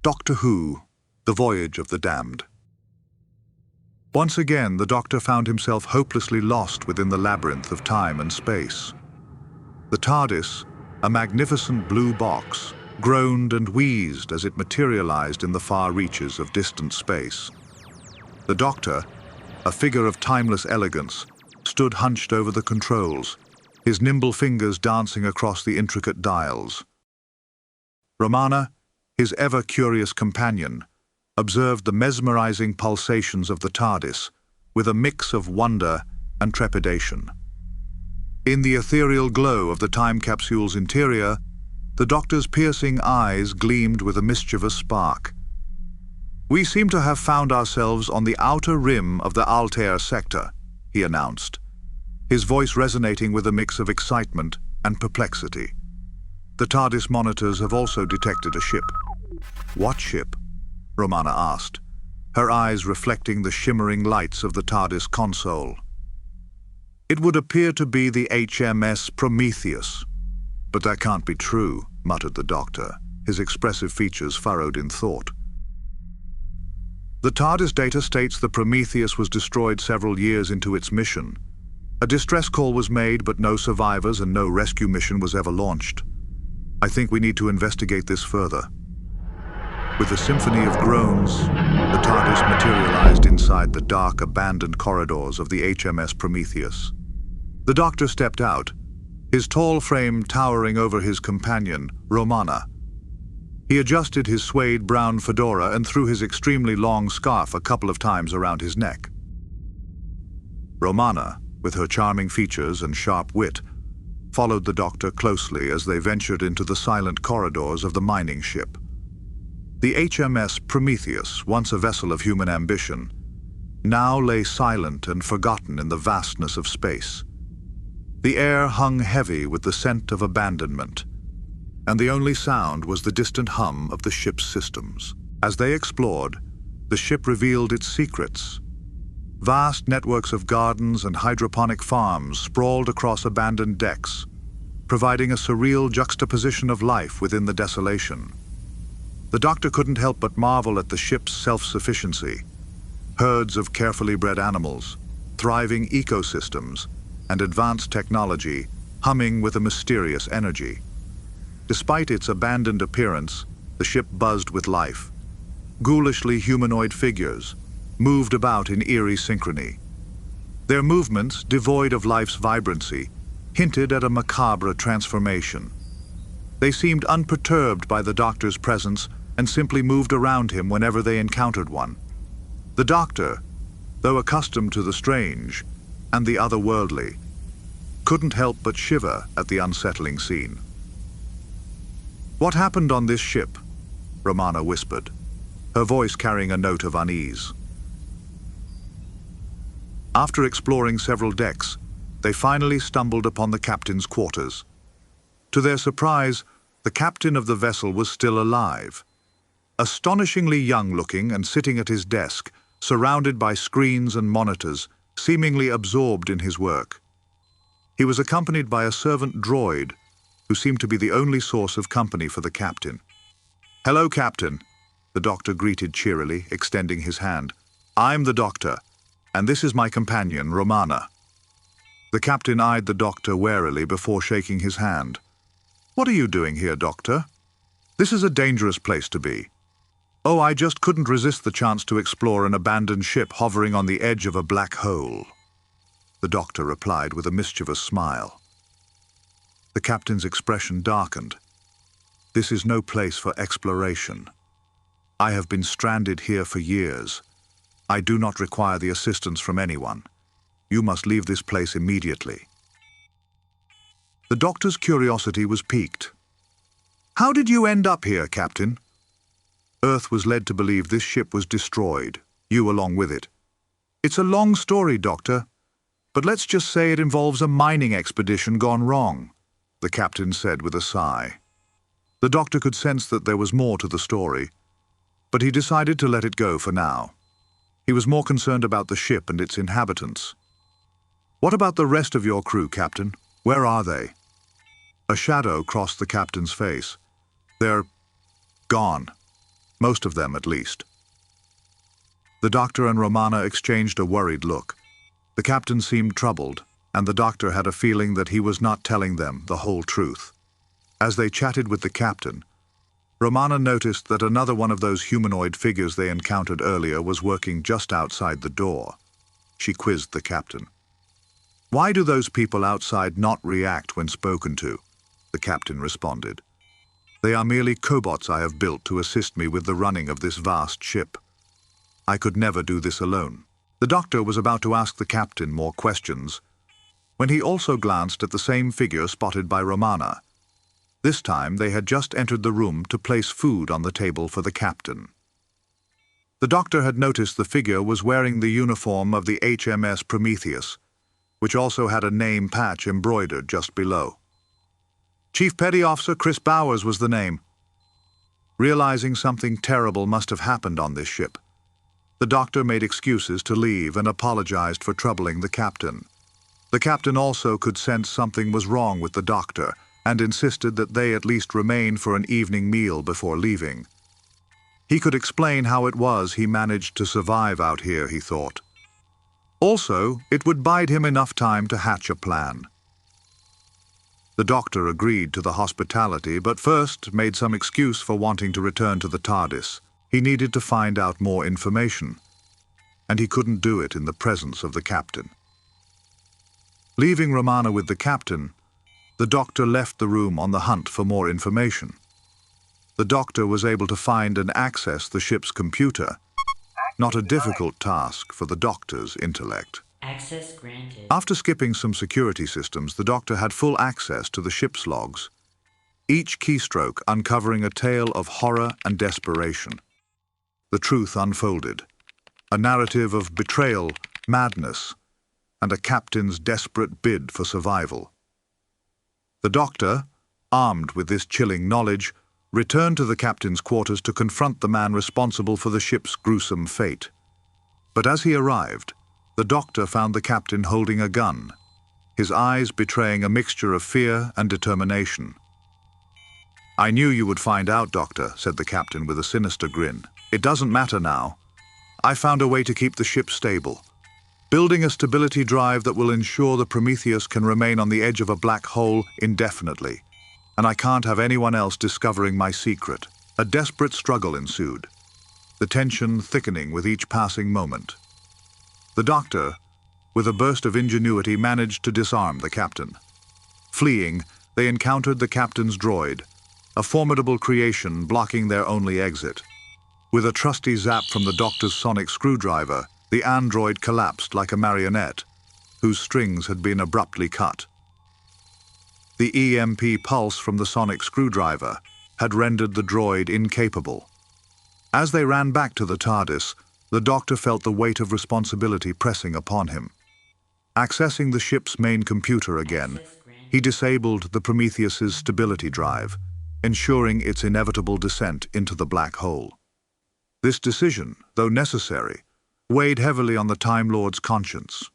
Doctor Who, The Voyage of the Damned. Once again, the Doctor found himself hopelessly lost within the labyrinth of time and space. The TARDIS, a magnificent blue box, groaned and wheezed as it materialized in the far reaches of distant space. The Doctor, a figure of timeless elegance, stood hunched over the controls, his nimble fingers dancing across the intricate dials. Romana, his ever-curious companion, observed the mesmerizing pulsations of the TARDIS with a mix of wonder and trepidation. In the ethereal glow of the time capsule's interior, the Doctor's piercing eyes gleamed with a mischievous spark. "We seem to have found ourselves on the outer rim of the Altair sector," he announced, his voice resonating with a mix of excitement and perplexity. "The TARDIS monitors have also detected a ship." "What ship?" Romana asked, her eyes reflecting the shimmering lights of the TARDIS console. "It would appear to be the HMS Prometheus." "But that can't be true," muttered the Doctor, his expressive features furrowed in thought. "The TARDIS data states the Prometheus was destroyed several years into its mission. A distress call was made, but no survivors and no rescue mission was ever launched. I think we need to investigate this further." With a symphony of groans, the TARDIS materialized inside the dark, abandoned corridors of the HMS Prometheus. The Doctor stepped out, his tall frame towering over his companion, Romana. He adjusted his suede brown fedora and threw his extremely long scarf a couple of times around his neck. Romana, with her charming features and sharp wit, followed the Doctor closely as they ventured into the silent corridors of the mining ship. The HMS Prometheus, once a vessel of human ambition, now lay silent and forgotten in the vastness of space. The air hung heavy with the scent of abandonment, and the only sound was the distant hum of the ship's systems. As they explored, the ship revealed its secrets. Vast networks of gardens and hydroponic farms sprawled across abandoned decks, providing a surreal juxtaposition of life within the desolation. The Doctor couldn't help but marvel at the ship's self-sufficiency. Herds of carefully bred animals, thriving ecosystems, and advanced technology humming with a mysterious energy. Despite its abandoned appearance, the ship buzzed with life. Ghoulishly humanoid figures moved about in eerie synchrony. Their movements, devoid of life's vibrancy, hinted at a macabre transformation. They seemed unperturbed by the Doctor's presence and simply moved around him whenever they encountered one. The Doctor, though accustomed to the strange and the otherworldly, couldn't help but shiver at the unsettling scene. "What happened on this ship?" Romana whispered, her voice carrying a note of unease. After exploring several decks, they finally stumbled upon the captain's quarters. To their surprise, the captain of the vessel was still alive. Astonishingly young-looking and sitting at his desk, surrounded by screens and monitors, seemingly absorbed in his work. He was accompanied by a servant droid, who seemed to be the only source of company for the captain. "Hello, Captain," the Doctor greeted cheerily, extending his hand. "I'm the Doctor, and this is my companion, Romana." The captain eyed the Doctor warily before shaking his hand. "What are you doing here, Doctor? This is a dangerous place to be." "Oh, I just couldn't resist the chance to explore an abandoned ship hovering on the edge of a black hole," the Doctor replied with a mischievous smile. The captain's expression darkened. "This is no place for exploration. I have been stranded here for years. I do not require the assistance from anyone. You must leave this place immediately." The Doctor's curiosity was piqued. "How did you end up here, Captain?" "Earth was led to believe this ship was destroyed, you along with it. It's a long story, Doctor, but let's just say it involves a mining expedition gone wrong," the captain said with a sigh. The Doctor could sense that there was more to the story, but he decided to let it go for now. He was more concerned about the ship and its inhabitants. "What about the rest of your crew, Captain? Where are they?" A shadow crossed the captain's face. "They're gone. Most of them, at least." The doctor and Romana exchanged a worried look. The captain seemed troubled, and the doctor had a feeling that he was not telling them the whole truth. As they chatted with the captain, Romana noticed that another one of those humanoid figures they encountered earlier was working just outside the door. She quizzed the captain. "Why do those people outside not react when spoken to?" The captain responded. "They are merely cobots I have built to assist me with the running of this vast ship. I could never do this alone." The doctor was about to ask the captain more questions when he also glanced at the same figure spotted by Romana. This time they had just entered the room to place food on the table for the captain. The doctor had noticed the figure was wearing the uniform of the HMS Prometheus, which also had a name patch embroidered just below. Chief Petty Officer Chris Bowers was the name. Realizing something terrible must have happened on this ship, the doctor made excuses to leave and apologized for troubling the captain. The captain also could sense something was wrong with the doctor and insisted that they at least remain for an evening meal before leaving. He could explain how it was he managed to survive out here, he thought. Also, it would bide him enough time to hatch a plan. The doctor agreed to the hospitality, but first made some excuse for wanting to return to the TARDIS. He needed to find out more information, and he couldn't do it in the presence of the captain. Leaving Romana with the captain, the doctor left the room on the hunt for more information. The doctor was able to find and access the ship's computer, not a difficult task for the doctor's intellect. Access granted. After skipping some security systems, the doctor had full access to the ship's logs, each keystroke uncovering a tale of horror and desperation. The truth unfolded, a narrative of betrayal, madness, and a captain's desperate bid for survival. The doctor, armed with this chilling knowledge, returned to the captain's quarters to confront the man responsible for the ship's gruesome fate. But as he arrived, the doctor found the captain holding a gun, his eyes betraying a mixture of fear and determination. "I knew you would find out, Doctor," said the captain with a sinister grin. "It doesn't matter now. I found a way to keep the ship stable, building a stability drive that will ensure the Prometheus can remain on the edge of a black hole indefinitely, and I can't have anyone else discovering my secret." A desperate struggle ensued, the tension thickening with each passing moment. The doctor, with a burst of ingenuity, managed to disarm the captain. Fleeing, they encountered the captain's droid, a formidable creation blocking their only exit. With a trusty zap from the doctor's sonic screwdriver, the android collapsed like a marionette, whose strings had been abruptly cut. The EMP pulse from the sonic screwdriver had rendered the droid incapable. As they ran back to the TARDIS, the doctor felt the weight of responsibility pressing upon him. Accessing the ship's main computer again, he disabled the Prometheus's stability drive, ensuring its inevitable descent into the black hole. This decision, though necessary, weighed heavily on the Time Lord's conscience.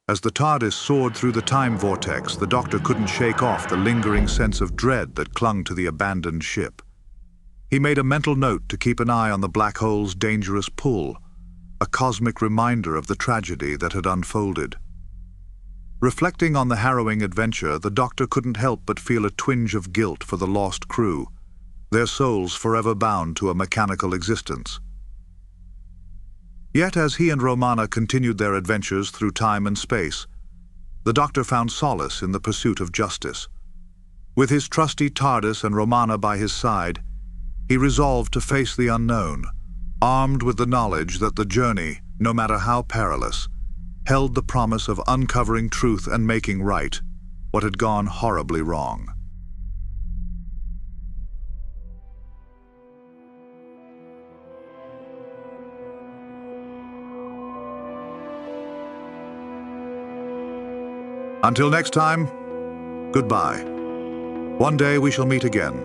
As the TARDIS soared through the time vortex, the doctor couldn't shake off the lingering sense of dread that clung to the abandoned ship. He made a mental note to keep an eye on the black hole's dangerous pull, a cosmic reminder of the tragedy that had unfolded. Reflecting on the harrowing adventure, the doctor couldn't help but feel a twinge of guilt for the lost crew, their souls forever bound to a mechanical existence. Yet as he and Romana continued their adventures through time and space, the doctor found solace in the pursuit of justice. With his trusty TARDIS and Romana by his side, he resolved to face the unknown, armed with the knowledge that the journey, no matter how perilous, held the promise of uncovering truth and making right what had gone horribly wrong. Until next time, goodbye. One day we shall meet again.